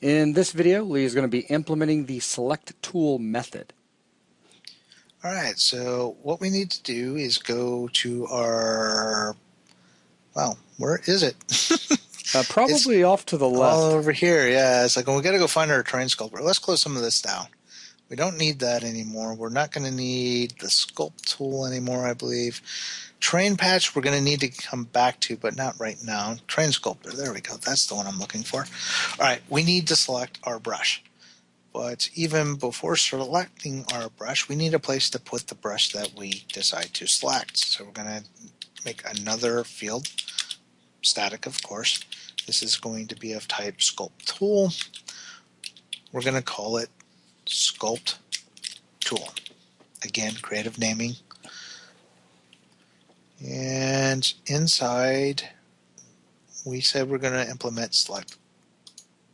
In this video, Lee is going to be implementing the SelectTool method. All right, so what we need to do is go to our, well, where is it? Probably off to the All left. over here, yeah. It's like, well, we got to go find our terrain sculptor. Let's close some of this down. We don't need that anymore. We're not going to need the sculpt tool anymore, I believe. Terrain patch we're going to need to come back to, but not right now. Terrain sculptor, there we go. That's the one I'm looking for. All right, we need to select our brush. But even before selecting our brush, we need a place to put the brush that we decide to select. So we're going to make another field, static of course. This is going to be of type sculpt tool. We're going to call it sculpt tool. Again, creative naming. And inside, we said we're going to implement select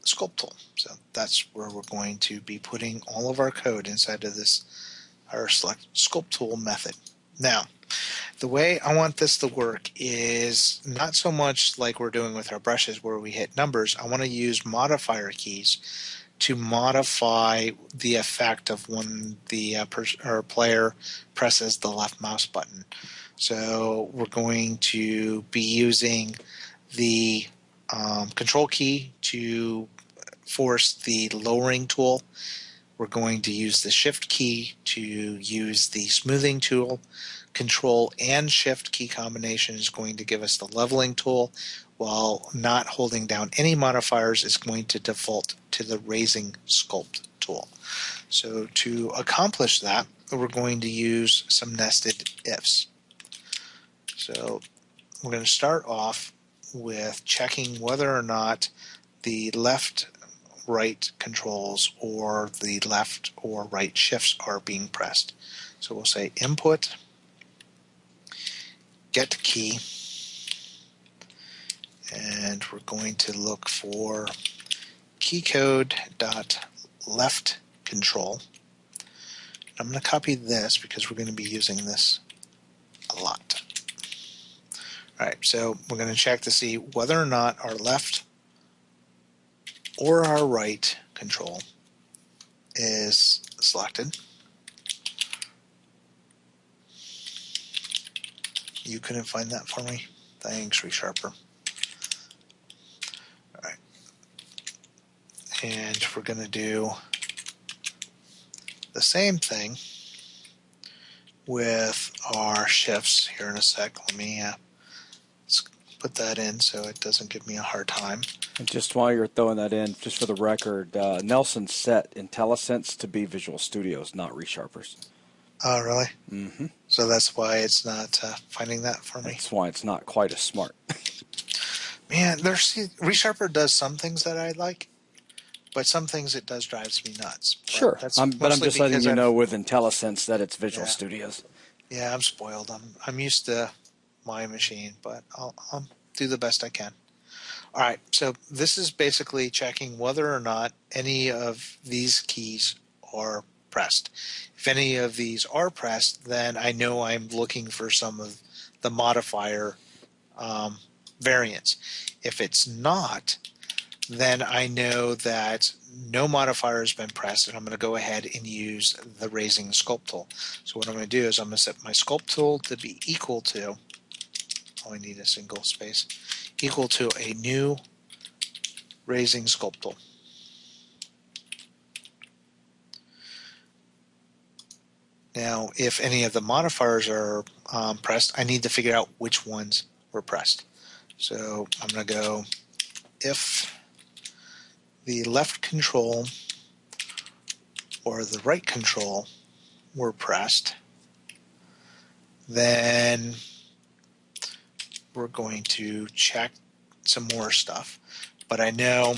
sculpt tool. So that's where we're going to be putting all of our code inside of this, our select sculpt tool method. Now, the way I want this to work is not so much like we're doing with our brushes where we hit numbers. I want to use modifier keys to modify the effect of when the player presses the left mouse button. So we're going to be using the control key to force the lowering tool. We're going to use the shift key to use the smoothing tool. Control and shift key combination is going to give us the leveling tool, while not holding down any modifiers is going to default to the raising sculpt tool. So to accomplish that, we're going to use some nested ifs. So we're going to start off with checking whether or not the left right controls or the left or right shifts are being pressed. So we'll say input get key, and we're going to look for keycode.left control. I'm going to copy this because we're going to be using this a lot. Alright, so we're going to check to see whether or not our left or our right control is selected. You couldn't find that for me? Thanks, ReSharper. Alright. And we're going to do the same thing with our shifts here in a sec. Let me put that in so it doesn't give me a hard time. And just while you're throwing that in, just for the record, Nelson set IntelliSense to be Visual Studios, not ReSharpers. Oh, really? Mm-hmm. So that's why it's not finding that for me. That's why it's not quite as smart. Man, ReSharper does some things that I like, but some things it does drives me nuts. But Sure, that's but I'm just letting you know with IntelliSense that it's Visual Yeah. Studios. Yeah, I'm spoiled. I'm used to my machine, but I'll do the best I can. All right, so this is basically checking whether or not any of these keys are pressed. If any of these are pressed, then I know I'm looking for some of the modifier variants. If it's not, then I know that no modifier has been pressed, and I'm going to go ahead and use the raising sculpt tool. So what I'm going to do is I'm going to set my sculpt tool to be equal to, I need a single space, equal to a new raising sculpt tool. Now, if any of the modifiers are pressed, I need to figure out which ones were pressed. So I'm going to go if the left control or the right control were pressed, then we're going to check some more stuff. But I know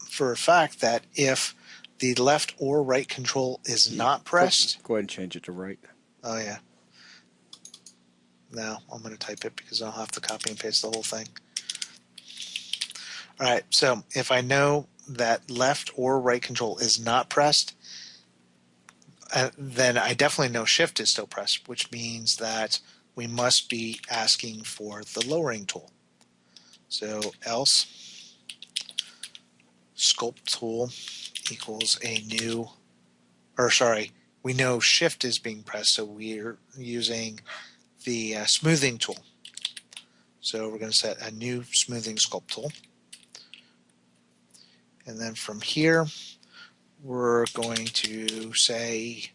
for a fact that if the left or right control is not pressed, Go ahead and change it to right. Oh yeah. No, I'm going to type it because I'll have to copy and paste the whole thing. Alright, so if I know that left or right control is not pressed, then I definitely know shift is still pressed, which means that we must be asking for the lowering tool. So else sculpt tool equals a new, or sorry, we know shift is being pressed, so we're using the smoothing tool. So we're going to set a new smoothing sculpt tool. And then from here, we're going to say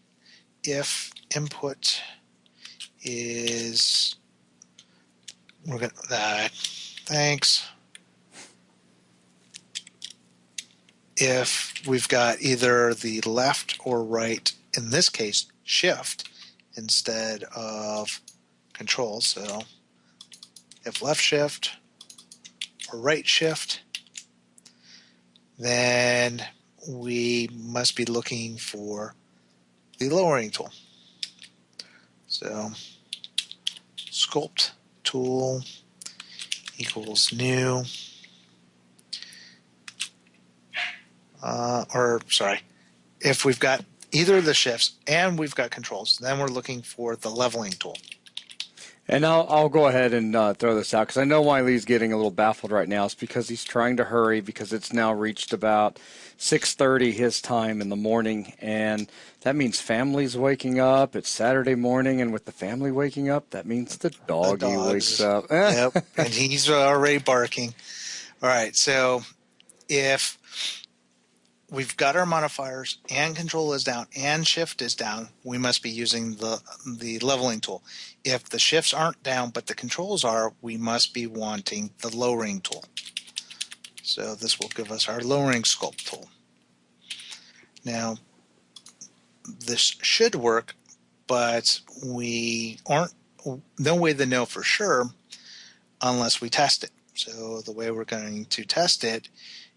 if input is, we're going to, thanks. If we've got either the left or right, in this case, shift instead of control. So if left shift or right shift, then we must be looking for the lowering tool. So sculpt tool equals new, if we've got either of the shifts and we've got controls, then we're looking for the leveling tool. And I'll go ahead and throw this out because I know why Lee's getting a little baffled right now. It's because he's trying to hurry because it's now reached about 6:30 his time in the morning, and that means family's waking up. It's Saturday morning, and with the family waking up, that means the doggy wakes up. Yep, and he's already barking. All right, so if we've got our modifiers and control is down and shift is down, we must be using the leveling tool. If the shifts aren't down but the controls are, we must be wanting the lowering tool. So this will give us our lowering sculpt tool. Now, this should work, but we aren't, no way to know for sure unless we test it. So the way we're going to test it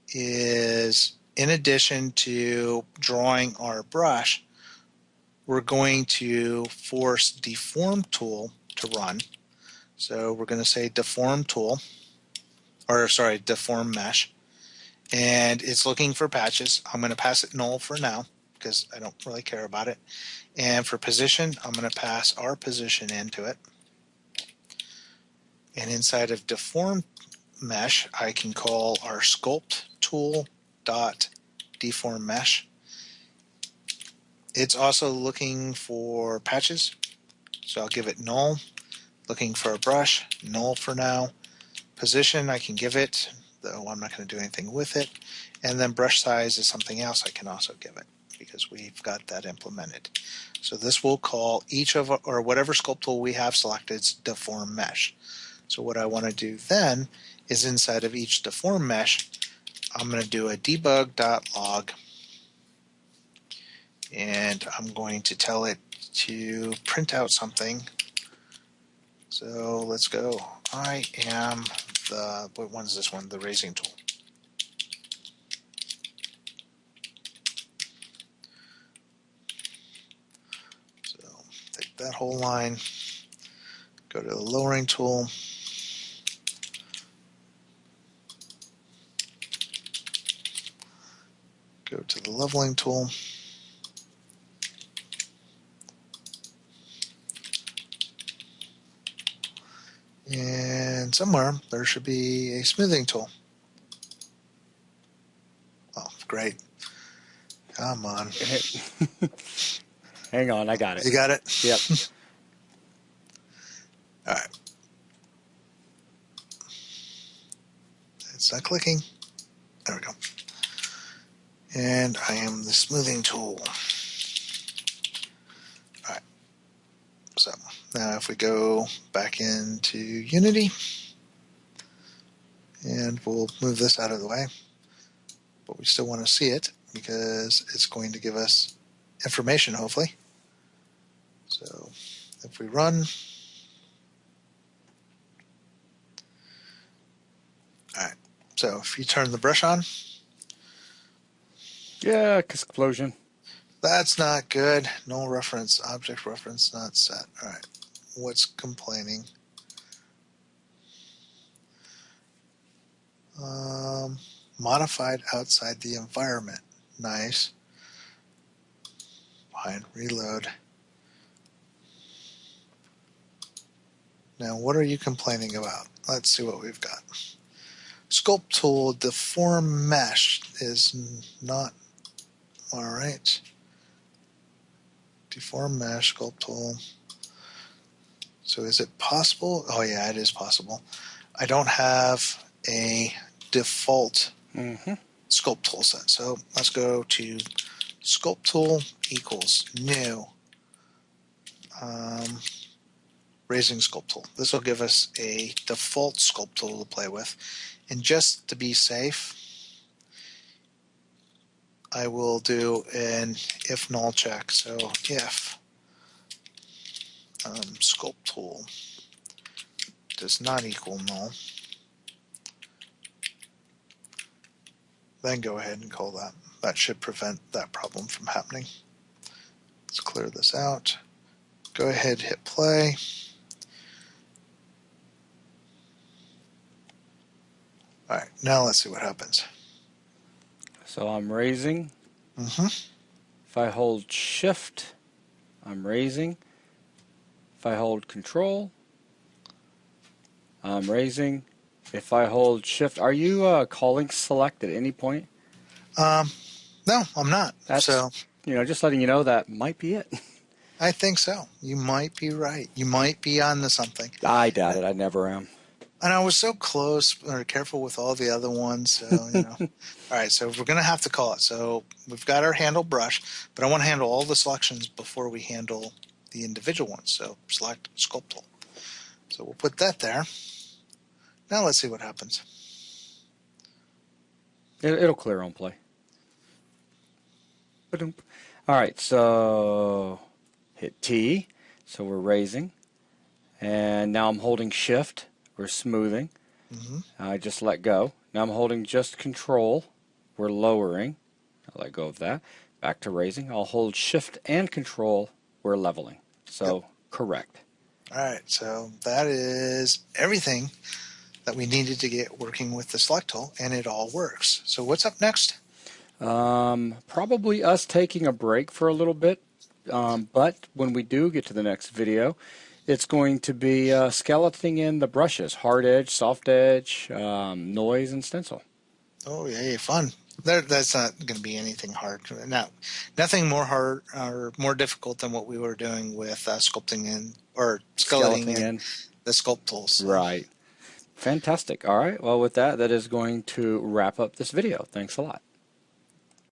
is, in addition to drawing our brush, we're going to force deform tool to run. So we're going to say deform tool, or sorry, deform mesh, and it's looking for patches. I'm going to pass it null for now because I don't really care about it. And for position, I'm going to pass our position into it. And inside of deform mesh, I can call our sculpt tool dot deform mesh. It's also looking for patches, so I'll give it null. Looking for a brush, null for now. Position, I can give it, though I'm not going to do anything with it. And then brush size is something else I can also give it because we've got that implemented. So this will call each of, or whatever sculpt tool we have selected, deform mesh. So what I want to do then is inside of each deform mesh, I'm going to do a debug.log, and I'm going to tell it to print out something. So let's go. I am the, what one's this one? The raising tool. So take that whole line, go to the lowering tool, go to the leveling tool, and somewhere there should be a smoothing tool. Oh, great. Come on. Hang on, I got it. You got it? Yep. All right. It's not clicking. There we go. And I am the smoothing tool. All right. So now if we go back into Unity, and we'll move this out of the way, but we still want to see it because it's going to give us information, hopefully. So if we run, all right. So if you turn the brush on, Yeah, explosion. that's not good. Null reference, object reference not set. All right. What's complaining? Modified outside the environment. Nice. Fine. Reload. Now, what are you complaining about? Let's see what we've got. Sculpt tool, deform mesh is not all right. Deform mesh, sculpt tool. So is it possible? Oh yeah, it is possible. I don't have a default sculpt tool set. So let's go to sculpt tool equals new raising sculpt tool. This will give us a default sculpt tool to play with. And just to be safe, I will do an if null check. So if sculpt tool does not equal null, then go ahead and call that. That should prevent that problem from happening. Let's clear this out. Go ahead, hit play. All right, now let's see what happens. So I'm raising. If I hold shift, I'm raising. If I hold control, I'm raising. If I hold shift, are you calling select at any point? No, I'm not. That's, so just letting you know that might be it. I think so. You might be right. You might be onto something. I doubt it. I never am. And I was so close or careful with all the other ones. So, All right, so we're going to have to call it. So we've got our handle brush, but I want to handle all the selections before we handle the individual ones. So select sculpt tool. So we'll put that there. Now let's see what happens. It'll clear on play. All right, so hit T. So we're raising. And now I'm holding shift. We're smoothing. I just let go. Now I'm holding just control. We're lowering. I'll let go of that. Back to raising. I'll hold shift and control. We're leveling. So correct. All right, so that is everything that we needed to get working with the select tool, and it all works. So what's up next? Probably us taking a break for a little bit. But when we do get to the next video, it's going to be skeleting in the brushes, hard edge, soft edge, noise, and stencil. Oh, yeah, fun. That's not going to be anything hard. Nothing more hard or more difficult than what we were doing with sculpting in or skeleting in the sculpt tools. So. Right. Fantastic. All right. Well, with that, that is going to wrap up this video. Thanks a lot.